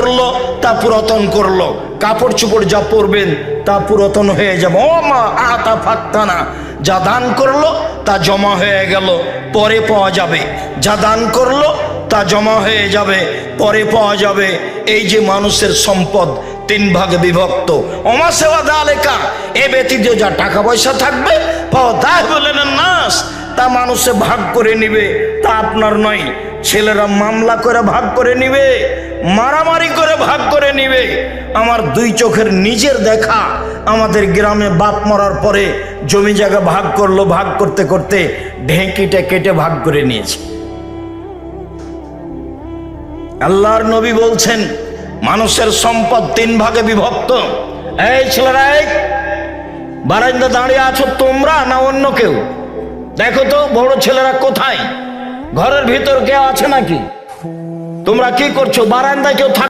করলো তা পুরাতন করলো, কাপড় চোপড় যা পরবেন তা পুরাতন হয়ে যাবে। ও মা আতা ফাক্তানা, যা দান করলো তা জমা হয়ে গেল, পরে পাওয়া যাবে। যা দান করলো তা জমা হয়ে যাবে, পরে পাওয়া যাবে। এই যে মানুষের সম্পদ তিন ভাগে বিভক্ত, অমাসেওয়া দালেকা, এ ব্যতীত যা টাকা পয়সা থাকবে পাওয়া দায় বলেন নাস, তা মানুষে ভাগ করে নিবে, তা আপনার নয়। ছেলেরা মামলা করে ভাগ করে নিবে, মারামারি করে ভাগ করে নিবে। আমার দুই চোখের নিজের দেখা, আমাদের গ্রামে বাপ মরার পরে জমি জায়গা ভাগ করলো, ভাগ করতে করতে ঢেঁকিটা কেটে ভাগ করে নিয়েছে। আল্লাহর নবী বলছেন মানুষের সম্পদ তিন ভাগে বিভক্ত। এই ছেলেরা, এই বারান্দা দাঁড়িয়ে আছো তোমরা না অন্য কেউ? দেখো তো বড় ছেলেরা কোথায়? ঘরের ভিতর কেউ আছে নাকি? তোমরা কি করছো? বারান্দায় কেউ